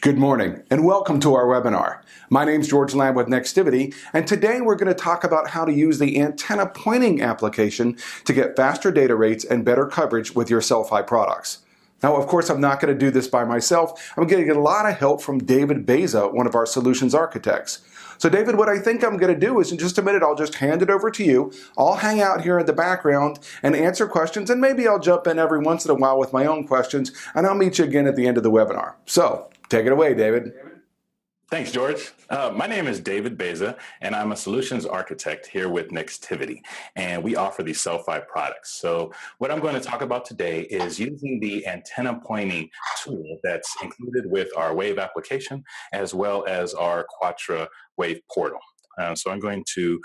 Good morning and welcome to our webinar. My name is George Lamb with Nextivity, and today we're going to talk about how to use the antenna pointing application to get faster data rates and better coverage with your Cel-Fi products. Now, of course, I'm not going to do this by myself. I'm going to get a lot of help from David Beza, one of our solutions architects. So David, what I think I'm going to do is in just a minute, I'll just hand it over to you. I'll hang out here in the background and answer questions, and maybe I'll jump in every once in a while with my own questions, and I'll meet you again at the end of the webinar. So take it away, David. Thanks, George. My name is David Beza, and I'm a solutions architect here with Nextivity, and we offer the Cel-Fi products. So what I'm going to talk about today is using the antenna pointing tool that's included with our WAVE application, as well as our QUATRA WAVE portal. So I'm going to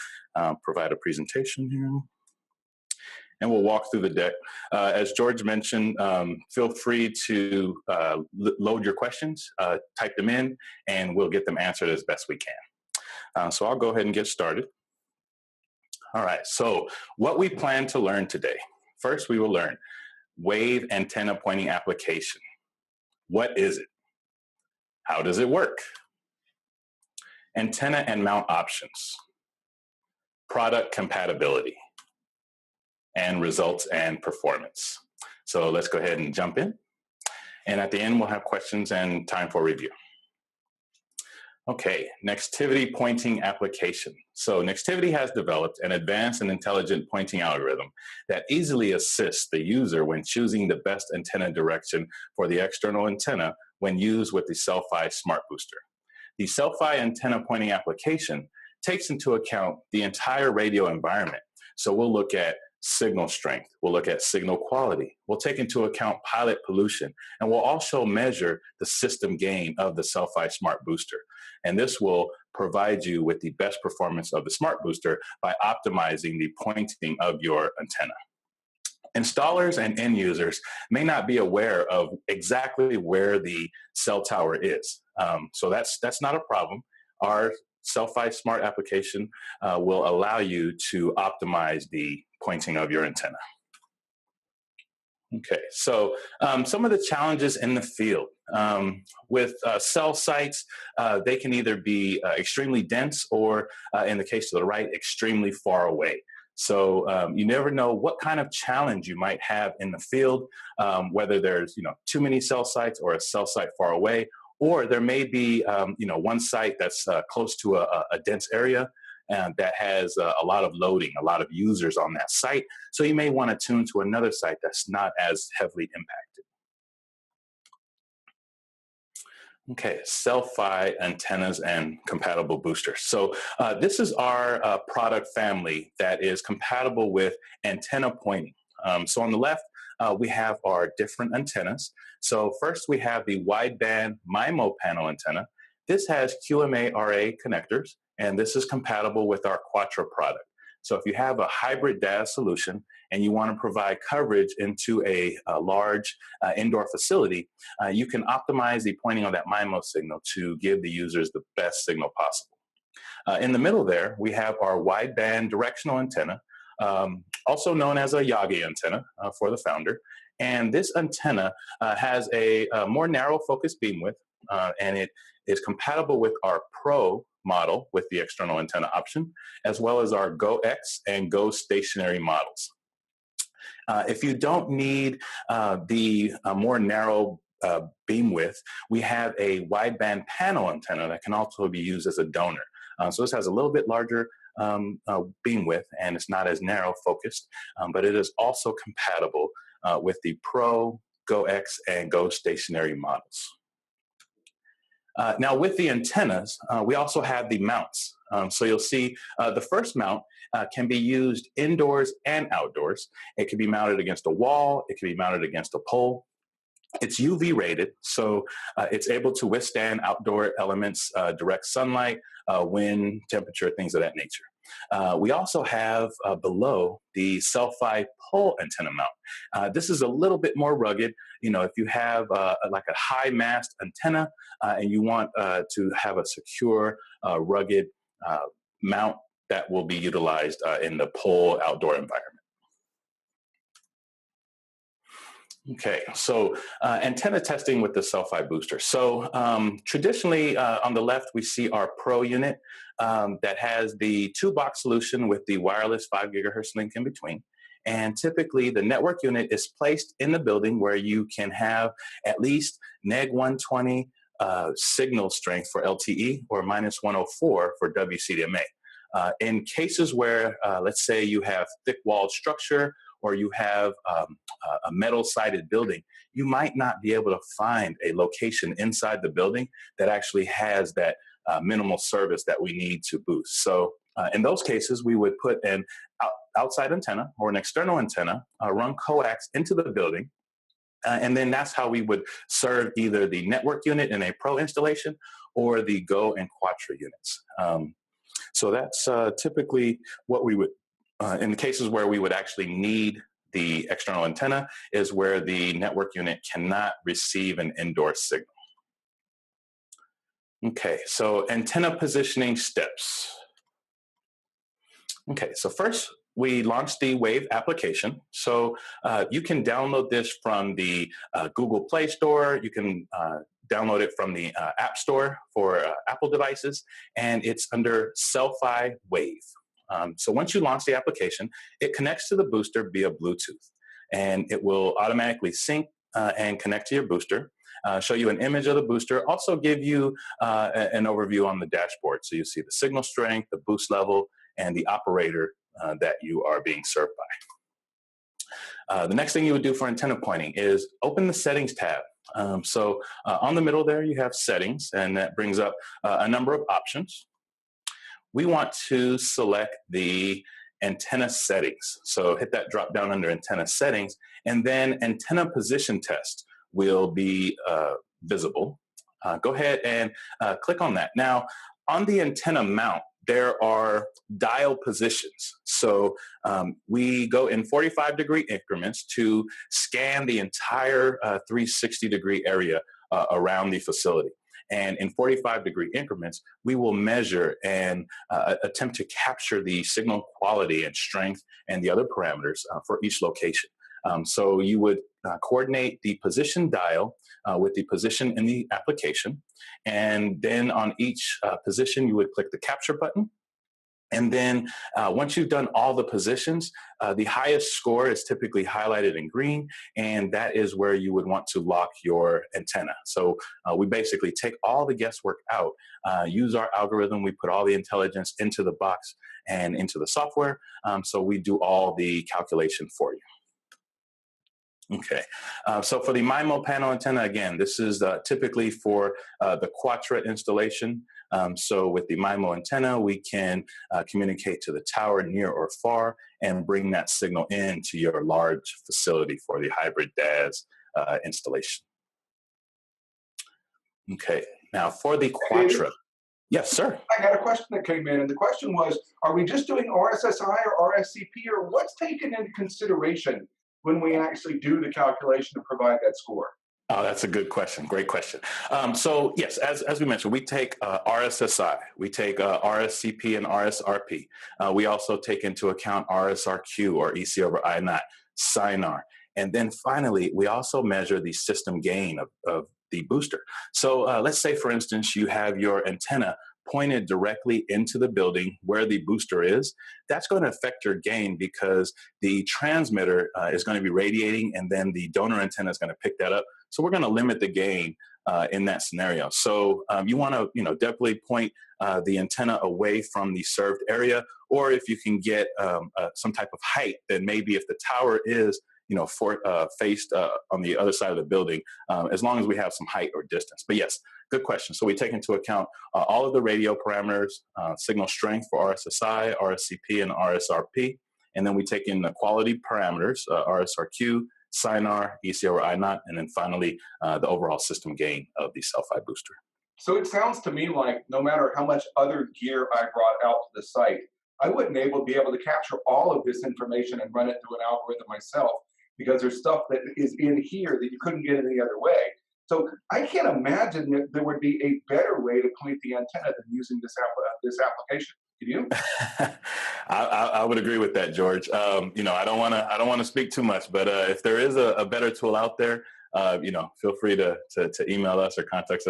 provide a presentation here, and we'll walk through the deck. As George mentioned, feel free to load your questions, type them in, and we'll get them answered as best we can. So I'll go ahead and get started. All right, so what we plan to learn today. First, we will learn WAVE antenna pointing application. What is it? How does it work? Antenna and mount options. Product compatibility. And results and performance. So let's go ahead and jump in. And at the end, we'll have questions and time for review. Okay, Nextivity pointing application. So Nextivity has developed an advanced and intelligent pointing algorithm that easily assists the user when choosing the best antenna direction for the external antenna when used with the Cel-Fi Smart Booster. The Cel-Fi antenna pointing application takes into account the entire radio environment. So we'll look at signal strength, we'll look at signal quality, we'll take into account pilot pollution, and we'll also measure the system gain of the Cel-Fi Smart Booster. And this will provide you with the best performance of the Smart Booster by optimizing the pointing of your antenna. Installers and end users may not be aware of exactly where the cell tower is. So that's not a problem. Our Cel-Fi Smart application will allow you to optimize the pointing of your antenna. Okay, so some of the challenges in the field. With cell sites, they can either be extremely dense or, in the case to the right, extremely far away. So you never know what kind of challenge you might have in the field, whether there's too many cell sites or a cell site far away, or there may be one site that's close to a dense area that has a lot of loading, a lot of users on that site. So you may want to tune to another site that's not as heavily impacted. Okay, Cel-Fi antennas and compatible boosters. So this is our product family that is compatible with antenna pointing. So on the left, we have our different antennas. So first we have the wideband MyMo panel antenna. This has QMA-RA connectors, and this is compatible with our QUATRA product. So if you have a hybrid DAS solution and you want to provide coverage into a large indoor facility, you can optimize the pointing of that MyMo signal to give the users the best signal possible. In the middle there, we have our wideband directional antenna, also known as a Yagi antenna for the founder. And this antenna has a more narrow focus beam width, and it is compatible with our Pro model with the external antenna option, as well as our Go X and Go stationary models. If you don't need the more narrow beam width, we have a wideband panel antenna that can also be used as a donor. So this has a little bit larger beam width, and it's not as narrow focused, but it is also compatible with the Pro, Go X, and Go stationary models. Now with the antennas, we also have the mounts. So you'll see the first mount can be used indoors and outdoors. It can be mounted against a wall. It can be mounted against a pole. It's UV rated, so it's able to withstand outdoor elements, direct sunlight, wind, temperature, things of that nature. We also have below the Cel-Fi pole antenna mount. This is a little bit more rugged. If you have like a high mast antenna and you want to have a secure, rugged mount, that will be utilized in the pole outdoor environment. Okay, so antenna testing with the Cel-Fi booster. So traditionally, on the left, we see our Pro unit that has the two-box solution with the wireless 5 gigahertz link in between. And typically, the network unit is placed in the building where you can have at least neg 120 signal strength for LTE or minus 104 for WCDMA. In cases where, let's say, you have thick-walled structure or you have a metal-sided building, you might not be able to find a location inside the building that actually has that minimal service that we need to boost. So in those cases, we would put an outside antenna or an external antenna, run coax into the building, and then that's how we would serve either the network unit in a Pro installation or the Go and Quatra units. So that's typically what we would, in the cases where we would actually need the external antenna, is where the network unit cannot receive an indoor signal. Okay, so antenna positioning steps. Okay, so first we launched the WAVE application. So you can download this from the Google Play Store. You can download it from the App Store for Apple devices, and it's under Cel-Fi WAVE. So once you launch the application, it connects to the booster via Bluetooth, and it will automatically sync and connect to your booster, show you an image of the booster, also give you an overview on the dashboard. So you see the signal strength, the boost level, and the operator that you are being served by. The next thing you would do for antenna pointing is open the settings tab. So on the middle there, you have settings, and that brings up a number of options. We want to select the antenna settings. So hit that drop down under antenna settings, and then antenna position test will be visible. Go ahead and click on that. Now, on the antenna mount, there are dial positions. So we go in 45-degree increments to scan the entire 360-degree area around the facility. And in 45-degree increments, we will measure and attempt to capture the signal quality and strength and the other parameters for each location. So you would coordinate the position dial with the position in the application. And then on each position, you would click the capture button. And then once you've done all the positions, the highest score is typically highlighted in green, and that is where you would want to lock your antenna. So we basically take all the guesswork out, use our algorithm, we put all the intelligence into the box and into the software, so we do all the calculation for you. Okay, so for the MyMo panel antenna, again, this is typically for the Quatra installation. So with the MyMo antenna, we can communicate to the tower near or far and bring that signal into your large facility for the hybrid DAS installation. Okay, now for the Quatra. Yes, sir. I got a question that came in, and the question was, are we just doing RSSI or RSCP, or what's taken into consideration when we actually do the calculation to provide that score? Oh, that's a good question. Great question. So yes, as we mentioned, we take RSSI, we take RSCP and RSRP. We also take into account RSRQ or EC over I naught, SINAR. And then finally, we also measure the system gain of the booster. So let's say, for instance, you have your antenna pointed directly into the building where the booster is. That's going to affect your gain because the transmitter is going to be radiating, and then the donor antenna is going to pick that up. So we're going to limit the gain in that scenario. So you want to, definitely point the antenna away from the served area, or if you can get some type of height, then maybe if the tower is faced on the other side of the building, as long as we have some height or distance. But yes, good question. So we take into account all of the radio parameters, signal strength for RSSI, RSCP, and RSRP. And then we take in the quality parameters, RSRQ, SINAR, EC over I naught, and then finally the overall system gain of the Cel-Fi booster. So it sounds to me like no matter how much other gear I brought out to the site, I wouldn't be able to capture all of this information and run it through an algorithm myself, because there's stuff that is in here that you couldn't get any other way. So I can't imagine that there would be a better way to point the antenna than using this application. You do? I would agree with that, George. I don't want to speak too much, but if there is a better tool out there, feel free to email us or contact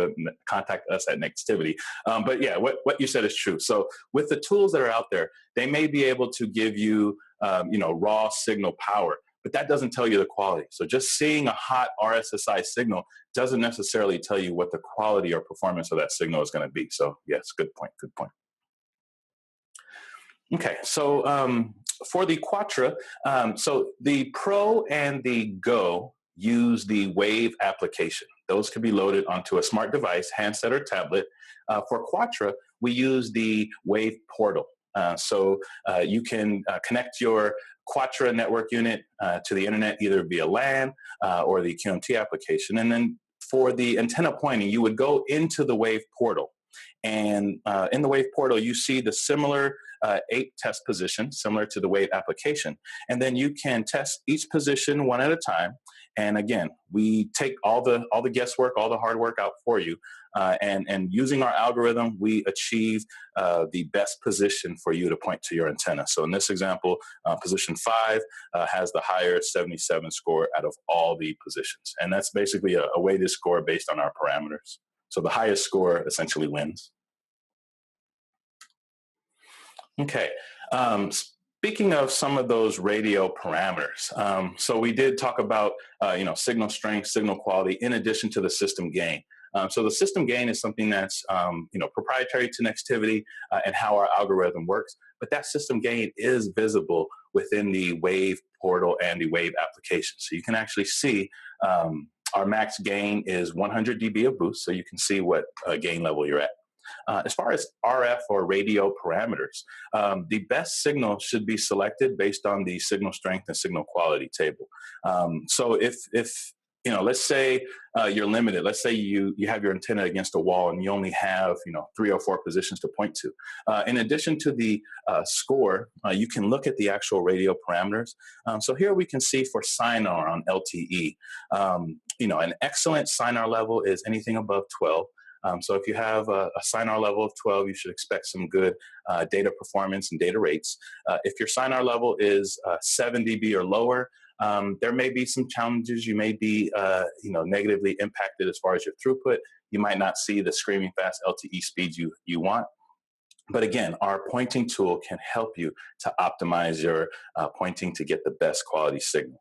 us at Nextivity. But yeah, what you said is true. So with the tools that are out there, they may be able to give you, raw signal power, but that doesn't tell you the quality. So just seeing a hot RSSI signal doesn't necessarily tell you what the quality or performance of that signal is going to be. So yes, good point. Good point. Okay, so for the Quatra, so the Pro and the Go use the WAVE application. Those can be loaded onto a smart device, handset or tablet. For Quatra, we use the WAVE portal. So you can connect your Quatra network unit to the internet either via LAN or the QMT application. And then for the antenna pointing, you would go into the WAVE portal. And in the WAVE portal, you see the similar 8 test positions, similar to the WAVE application. And then you can test each position one at a time. And again, we take all the guesswork, all the hard work out for you. And using our algorithm, we achieve the best position for you to point to your antenna. So in this example, position 5 has the higher 77 score out of all the positions. And that's basically a weighted score based on our parameters. So the highest score essentially wins. Okay. Speaking of some of those radio parameters, so we did talk about signal strength, signal quality, in addition to the system gain. So the system gain is something that's proprietary to Nextivity and how our algorithm works. But that system gain is visible within the WAVE portal and the WAVE application. So you can actually see our max gain is 100 dB of boost, so you can see what gain level you're at. As far as RF or radio parameters, the best signal should be selected based on the signal strength and signal quality table. So if let's say you're limited. Let's say you have your antenna against a wall and you only have 3 or 4 positions to point to. In addition to the score, you can look at the actual radio parameters. So here we can see for SINAR on LTE, an excellent SINAR level is anything above 12. So if you have a SINAR level of 12, you should expect some good data performance and data rates. If your SINAR level is 7 dB or lower, there may be some challenges. You may be, negatively impacted as far as your throughput. You might not see the screaming fast LTE speeds you want. But again, our pointing tool can help you to optimize your pointing to get the best quality signal.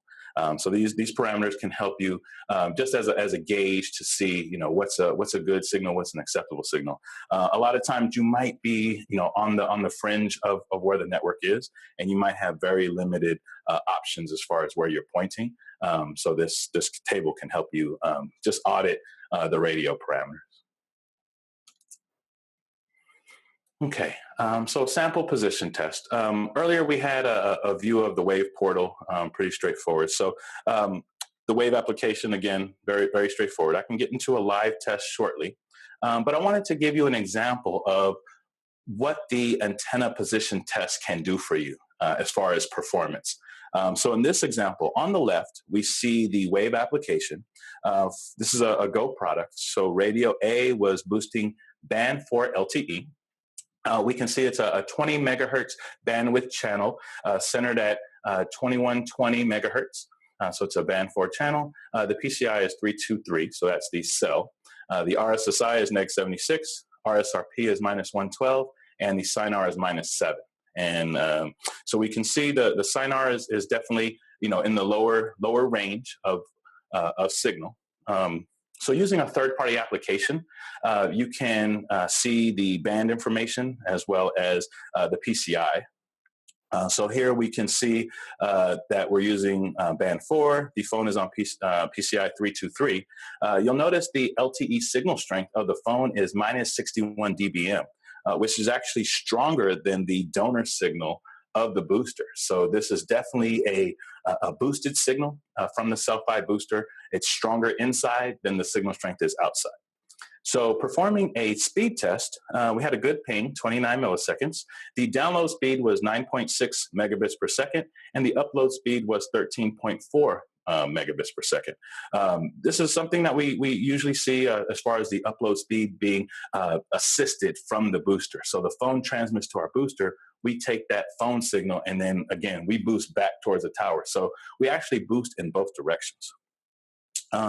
So these parameters can help you just as a gauge to see what's a good signal, what's an acceptable signal. A lot of times you might be on the fringe of where the network is, and you might have very limited options as far as where you're pointing. So this table can help you just audit the radio parameters. Okay, so sample position test. Earlier we had a view of the WAVE portal, pretty straightforward. So the WAVE application, again, very, very straightforward. I can get into a live test shortly, but I wanted to give you an example of what the antenna position test can do for you as far as performance. So in this example, on the left, we see the WAVE application. This is a Go product. So radio A was boosting band 4 LTE. We can see it's a 20 megahertz bandwidth channel centered at 2120 megahertz. So it's a band 4 channel. The PCI is 323, so that's the cell. The RSSI is -76, RSRP is -112, and the SINAR is -7. And so we can see the SINAR is definitely in the lower range of signal. So using a third-party application, you can see the band information as well as the PCI. So here we can see that we're using band 4. The phone is on PCI 323. You'll notice the LTE signal strength of the phone is -61 dBm, which is actually stronger than the donor signal of the booster. So this is definitely a boosted signal from the Cel-Fi booster. It's stronger inside than the signal strength is outside. So performing a speed test, we had a good ping, 29 milliseconds. The download speed was 9.6 megabits per second, and the upload speed was 13.4 megabits per second. This is something that we usually see as far as the upload speed being assisted from the booster. So the phone transmits to our booster, we take that phone signal, and then again, we boost back towards the tower. So we actually boost in both directions.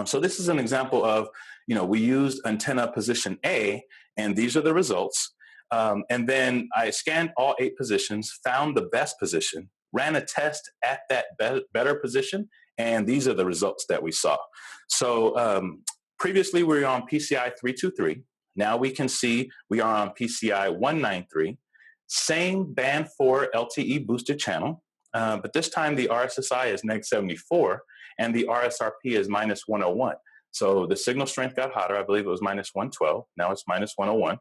So this is an example of, we used antenna position A, and these are the results. And then I scanned all 8 positions, found the best position, ran a test at that better position, and these are the results that we saw. So previously we were on PCI 323. Now we can see we are on PCI 193. Same band 4 LTE boosted channel, but this time the RSSI is -74 and the RSRP is -101. So the signal strength got hotter. I believe it was -112. Now it's -101.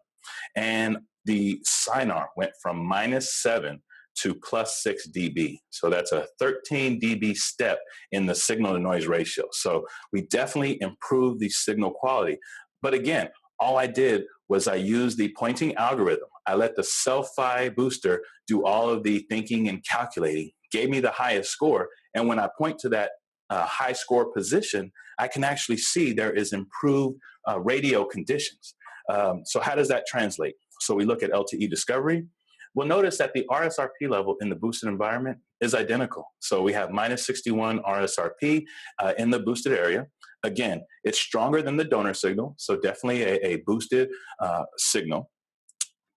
And the SINAR went from -7 to +6 dB. So that's a 13 dB step in the signal to noise ratio. So we definitely improved the signal quality. But again, all I did was I used the pointing algorithm. I let the Cel-Fi booster do all of the thinking and calculating, gave me the highest score. And when I point to that high score position, I can actually see there is improved radio conditions. So how does that translate? So we look at LTE discovery. We'll notice that the RSRP level in the boosted environment is identical. So we have -61 RSRP in the boosted area. Again, it's stronger than the donor signal, so definitely a boosted signal.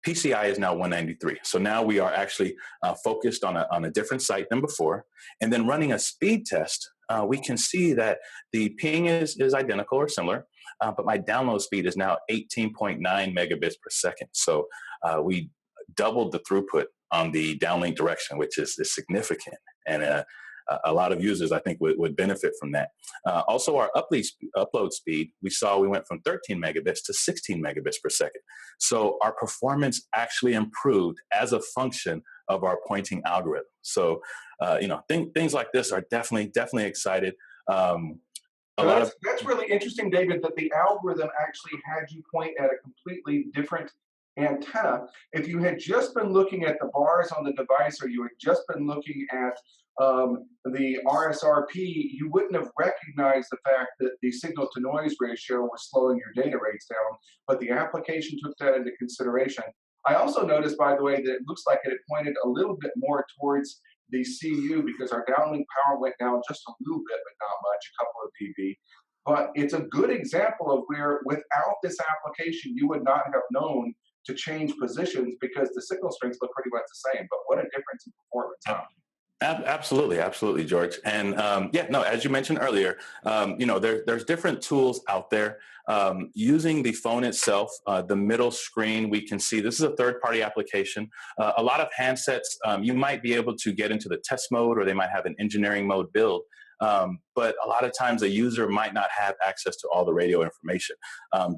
PCI is now 193. So now we are actually focused on a different site than before. And then running a speed test, we can see that the ping is identical or similar, but my download speed is now 18.9 megabits per second. So we doubled the throughput on the downlink direction, which is significant. And a lot of users, I think, would benefit from that. Also, our upload speed, we went from 13 megabits to 16 megabits per second. So our performance actually improved as a function of our pointing algorithm. So, things like this are definitely excited. That's really interesting, David, that the algorithm actually had you point at a completely different antenna. If you had just been looking at the bars on the device, or you had just been looking at the RSRP, you wouldn't have recognized the fact that the signal to noise ratio was slowing your data rates down, but the application took that into consideration. I also noticed, by the way, that it looks like it had pointed a little bit more towards the CU because our downlink power went down just a little bit, but not much, a couple of dB. But it's a good example of where without this application, you would not have known to change positions because the signal strengths look pretty much the same. But what a difference in performance, huh? Absolutely, George. And as you mentioned earlier, there's different tools out there. Using the phone itself, the middle screen, we can see this is a third-party application. A lot of handsets, you might be able to get into the test mode, or they might have an engineering mode build. But a lot of times a user might not have access to all the radio information.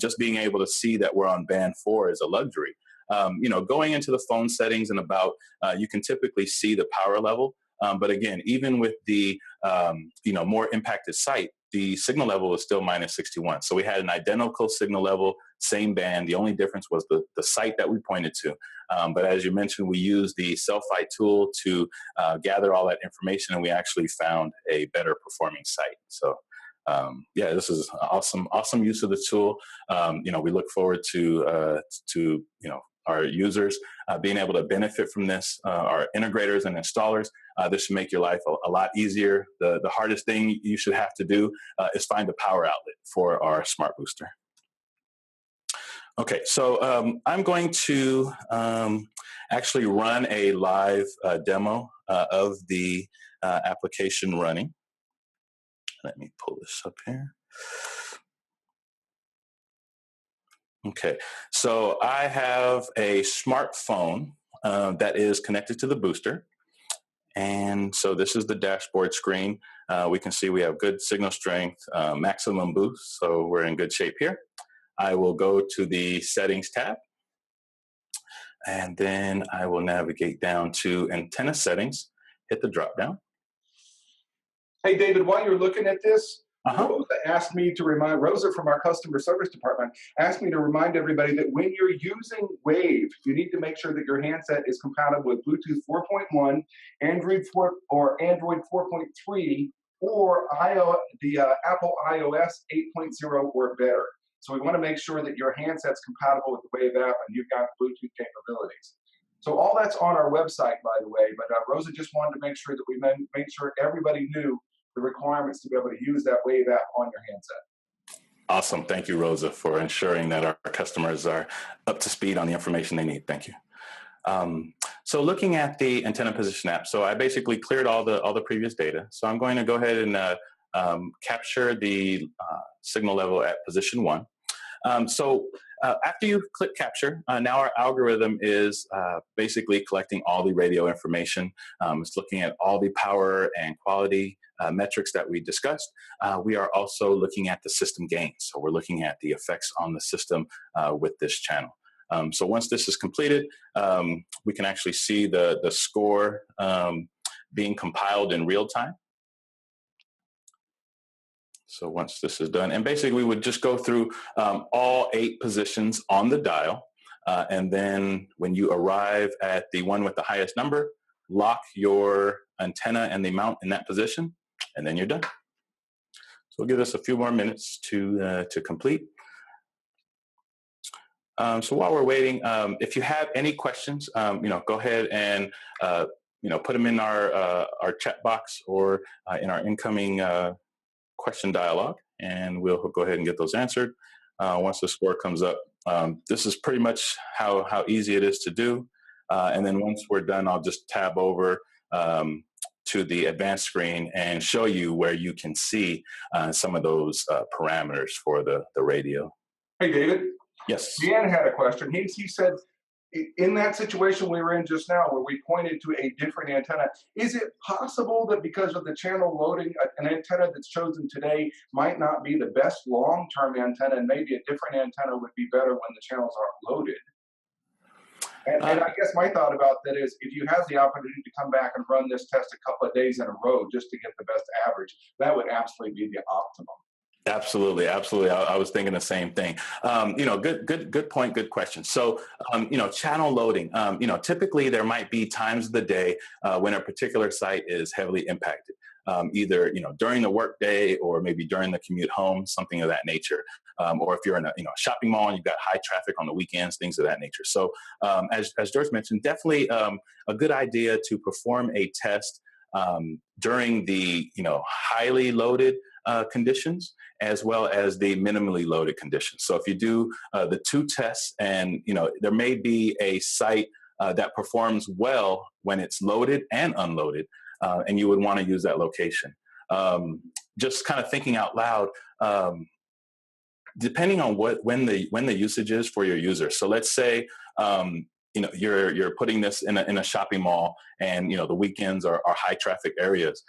Just being able to see that we're on band 4 is a luxury. Going into the phone settings and about, you can typically see the power level. But again, even with the more impacted site, the signal level was still -61. So we had an identical signal level, same band. The only difference was the site that we pointed to. But as you mentioned, we used the Cel-Fi tool to gather all that information, and we actually found a better performing site. So this is awesome use of the tool. We look forward to our users being able to benefit from this, our integrators and installers. This should make your life a lot easier. The hardest thing you should have to do is find a power outlet for our smart booster. Okay, so I'm going to actually run a live demo of the application running. Let me pull this up here. Okay, so I have a smartphone that is connected to the booster. And so this is the dashboard screen. We can see we have good signal strength, maximum boost, so we're in good shape here. I will go to the settings tab, and then I will navigate down to antenna settings, hit the drop down. Hey, David, while you're looking at this, Rosa from our customer service department asked me to remind everybody that when you're using WAVE, you need to make sure that your handset is compatible with Bluetooth 4.1, Android 4, or Android 4.3, or Apple iOS 8.0 or better. So we want to make sure that your handset's compatible with the Wave app and you've got Bluetooth capabilities. So all that's on our website, by the way, but Rosa just wanted to make sure that we made sure everybody knew the requirements to be able to use that Wave app on your handset. Awesome. Thank you, Rosa, for ensuring that our customers are up to speed on the information they need. Thank you. So looking at the antenna position app, so I basically cleared all the previous data. So I'm going to go ahead and capture the signal level at position 1. After you click capture, now our algorithm is basically collecting all the radio information. It's looking at all the power and quality metrics that we discussed. We are also looking at the system gain. So we're looking at the effects on the system with this channel. So once this is completed, we can actually see the score being compiled in real time. So once this is done, and basically we would just go through all 8 positions on the dial. And then when you arrive at the one with the highest number, lock your antenna and the mount in that position, and then you're done. So we'll give this a few more minutes to complete. So while we're waiting, if you have any questions, go ahead and put them in our chat box or in our incoming question dialogue, and we'll go ahead and get those answered. Once the score comes up, this is pretty much how easy it is to do. And then once we're done, I'll just tab over to the advanced screen and show you where you can see some of those parameters for the radio. Hey, David. Yes. Dan had a question. He said, in that situation we were in just now where we pointed to a different antenna, is it possible that because of the channel loading, an antenna that's chosen today might not be the best long-term antenna, and maybe a different antenna would be better when the channels aren't loaded? And I guess my thought about that is, if you have the opportunity to come back and run this test a couple of days in a row just to get the best average, that would absolutely be the optimum. Absolutely, absolutely. I was thinking the same thing. Good point. Good question. So, channel loading. Typically there might be times of the day when a particular site is heavily impacted, either during the workday or maybe during the commute home, something of that nature. Or if you're in a shopping mall and you've got high traffic on the weekends, things of that nature. So, as George mentioned, definitely a good idea to perform a test during the highly loaded conditions, as well as the minimally loaded conditions. So if you do the 2 tests, and there may be a site that performs well when it's loaded and unloaded, and you would want to use that location. Just kind of thinking out loud, depending on when the usage is for your user. So let's say you're putting this in a shopping mall, and the weekends are high traffic areas.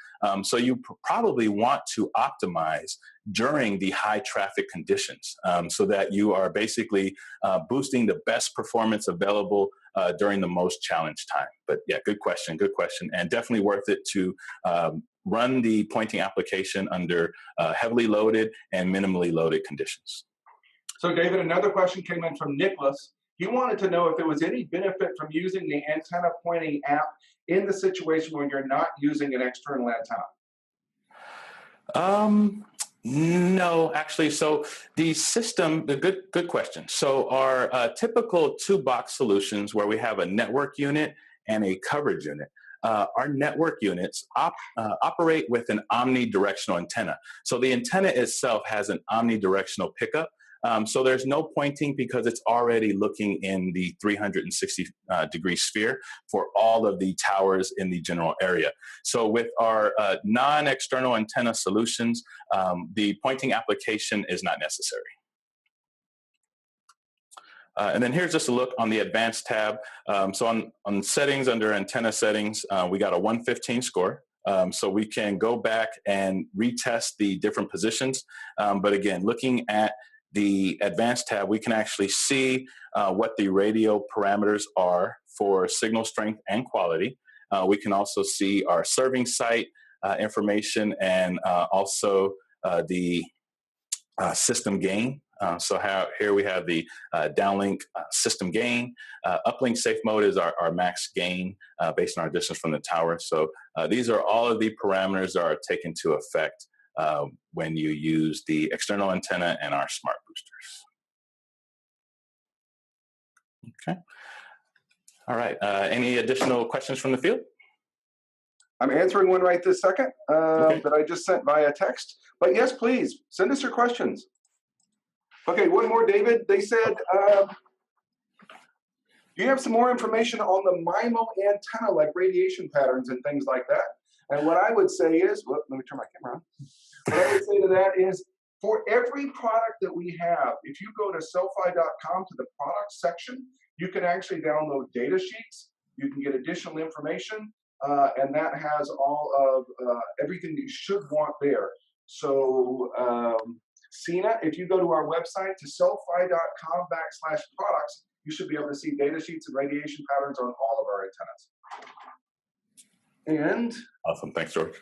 So you probably want to optimize during the high traffic conditions, so that you are basically boosting the best performance available during the most challenged time. But yeah, good question, and definitely worth it to run the pointing application under heavily loaded and minimally loaded conditions. So David, another question came in from Nicholas. He wanted to know if there was any benefit from using the antenna pointing app in the situation when you're not using an external antenna. No, actually. So the system, good question. So our typical 2-box solutions where we have a network unit and a coverage unit. Our network units operate with an omnidirectional antenna. So the antenna itself has an omnidirectional pickup. So there's no pointing because it's already looking in the 360 degree sphere for all of the towers in the general area. So with our non-external antenna solutions, the pointing application is not necessary. And then here's just a look on the advanced tab. So on settings, under antenna settings, we got a 115 score. So we can go back and retest the different positions. But again, looking at the advanced tab, we can actually see what the radio parameters are for signal strength and quality. We can also see our serving site information, and also the system gain Here we have the downlink system gain. Uplink safe mode is our max gain based on our distance from the tower. So these are all of the parameters that are taken into effect when you use the external antenna and our smart boosters. Okay. All right. Any additional questions from the field? I'm answering one right this second that I just sent via text. But yes, please send us your questions. Okay, one more, David. They said, do you have some more information on the MyMo antenna, like radiation patterns and things like that? And what I would say is, let me turn my camera on. What I would say to that is, for every product that we have, if you go to Cel-Fi.com to the products section, you can actually download data sheets. You can get additional information, and that has all of everything that you should want there. So, Sina, if you go to our website to Cel-Fi.com/products, you should be able to see data sheets and radiation patterns on all of our antennas. And awesome, thanks, George.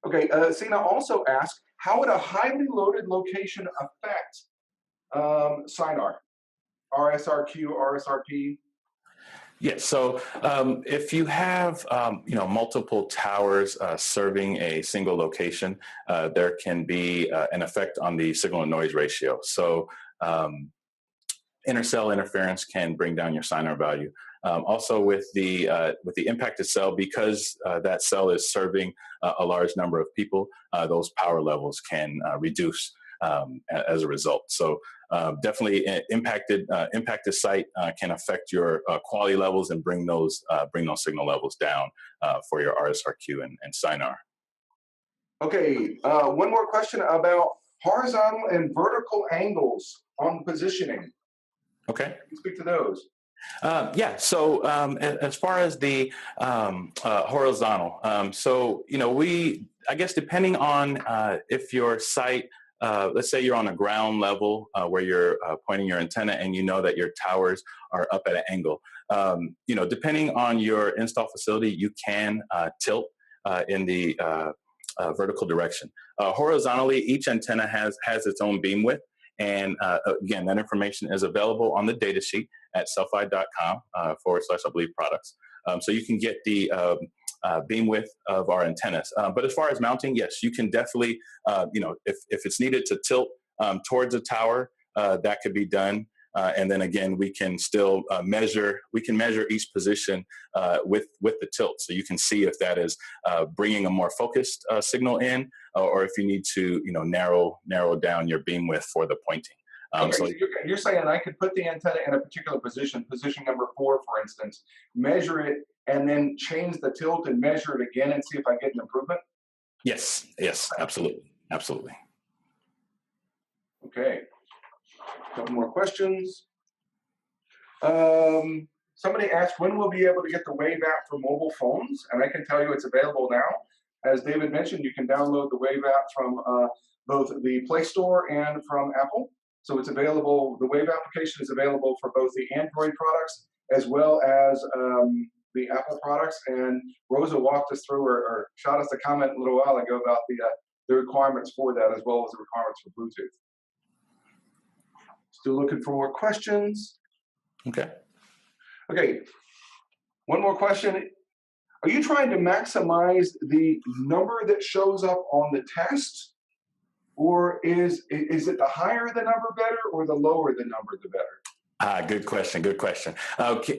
Okay, Sina also asked, how would a highly loaded location affect SINAR, RSRQ, RSRP? Yes. So if you have multiple towers serving a single location, there can be an effect on the signal to noise ratio. So intercell interference can bring down your SINAR value. Also with the impacted cell, because that cell is serving a large number of people, those power levels can reduce as a result. So definitely impacted site can affect your quality levels and bring those signal levels down for your RSRQ and SINAR. Okay, one more question about horizontal and vertical angles on positioning. Okay, can you speak to those? Yeah. So as far as the horizontal, so I guess depending on if your site, let's say you're on a ground level where you're pointing your antenna, and you know that your towers are up at an angle. Depending on your install facility, you can tilt in the vertical direction. Horizontally, each antenna has its own beam width. And again, that information is available on the data sheet at Cel-Fi.com / I believe products. So you can get the beam width of our antennas. But as far as mounting, yes, you can definitely, if it's needed to tilt towards a tower, that could be done. And then again, we can still measure each position with the tilt. So you can see if that is bringing a more focused signal in, or if you need to, narrow down your beam width for the pointing. Okay, so you're saying I could put the antenna in a particular position number 4, for instance, measure it, and then change the tilt and measure it again and see if I get an improvement? Yes, absolutely. Okay. A couple more questions. Somebody asked when we'll be able to get the WAVE app for mobile phones, and I can tell you it's available now. As David mentioned, you can download the WAVE app from both the Play Store and from Apple. So it's available, the WAVE application is available for both the Android products as well as the Apple products. And Rosa walked us through or shot us a comment a little while ago about the requirements for that, as well as the requirements for Bluetooth. Still looking for more questions. Okay, one more question. Are you trying to maximize the number that shows up on the test? Or is it the higher the number better, or the lower the number the better? Good question.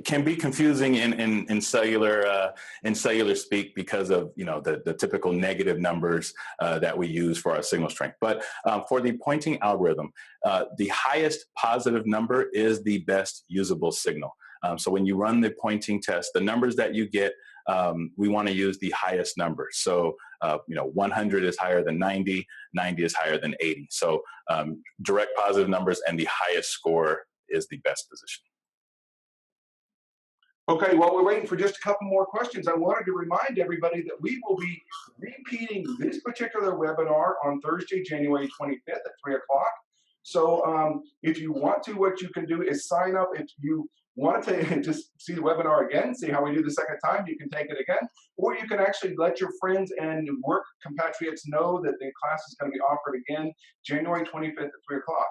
Can be confusing in cellular speak because of the typical negative numbers that we use for our signal strength. But for the pointing algorithm, the highest positive number is the best usable signal. So when you run the pointing test, the numbers that you get, we want to use the highest number. So 100 is higher than 90, 90 is higher than 80. So direct positive numbers, and the highest score is the best position. Okay, while we're waiting for just a couple more questions, I wanted to remind everybody that we will be repeating this particular webinar on Thursday, January 25th at 3 o'clock. So if you want to, what you can do is sign up. If you want to just see the webinar again, see how we do the second time, you can take it again, or you can actually let your friends and work compatriots know that the class is going to be offered again January 25th at 3 o'clock.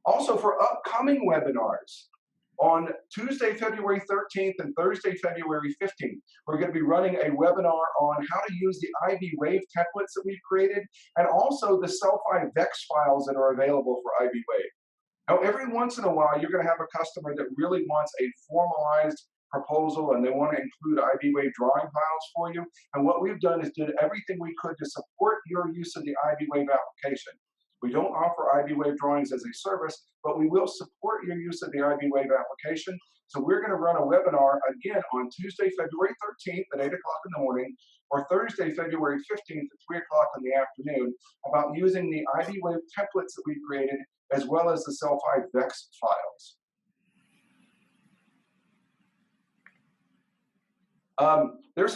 Also, for upcoming webinars, on Tuesday, February 13th and Thursday, February 15th, we're going to be running a webinar on how to use the IV WAVE templates that we've created, and also the Cel-Fi VEX files that are available for IV WAVE. Now, every once in a while, you're going to have a customer that really wants a formalized proposal and they want to include IV WAVE drawing files for you. And what we've done is did everything we could to support your use of the IV WAVE application. We don't offer IV WAVE drawings as a service, but we will support your use of the IV WAVE application. So we're going to run a webinar again on Tuesday, February 13th at 8 o'clock in the morning, or Thursday, February 15th at 3 o'clock in the afternoon, about using the IV WAVE templates that we created, as well as the Cel-Fi VEX files. There's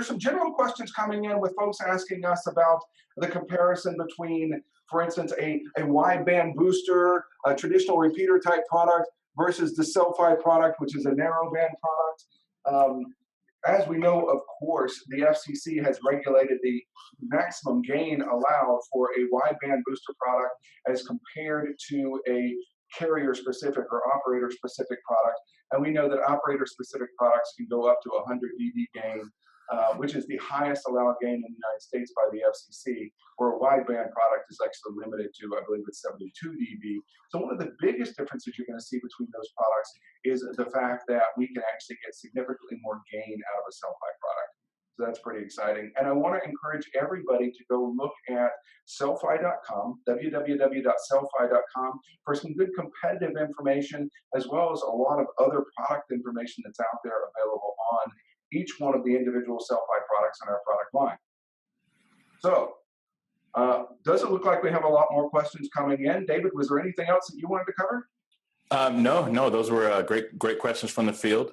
some general questions coming in with folks asking us about the comparison between, for instance, a wideband booster, a traditional repeater type product, versus the Cel-Fi product, which is a narrowband product. As we know, of course, the FCC has regulated the maximum gain allowed for a wideband booster product as compared to a carrier-specific or operator-specific product. And we know that operator-specific products can go up to 100 dB gain, which is the highest allowed gain in the United States by the FCC, where a wideband product is actually limited to, I believe it's 72 dB. So one of the biggest differences you're going to see between those products is the fact that we can actually get significantly more gain out of a Cel-Fi product. So that's pretty exciting. And I want to encourage everybody to go look at Cel-Fi.com, www.celfi.com, for some good competitive information, as well as a lot of other product information that's out there available on each one of the individual Cel-Fi products in our product line. So, does it look like we have a lot more questions coming in? David, was there anything else that you wanted to cover? No, those were great questions from the field.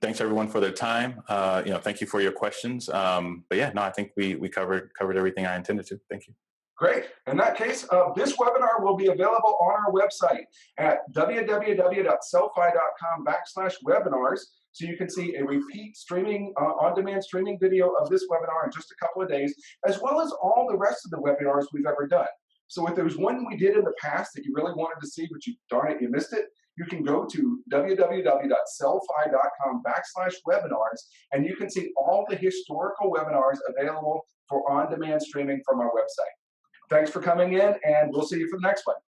Thanks everyone for their time. Thank you for your questions. But yeah, no, I think we covered everything I intended to. Thank you. Great. In that case, this webinar will be available on our website at www.celfi.com/webinars. So you can see a repeat streaming, on-demand streaming video of this webinar in just a couple of days, as well as all the rest of the webinars we've ever done. So if there's one we did in the past that you really wanted to see, but darn it, you missed it, you can go to www.celfi.com/webinars, and you can see all the historical webinars available for on-demand streaming from our website. Thanks for coming in, and we'll see you for the next one.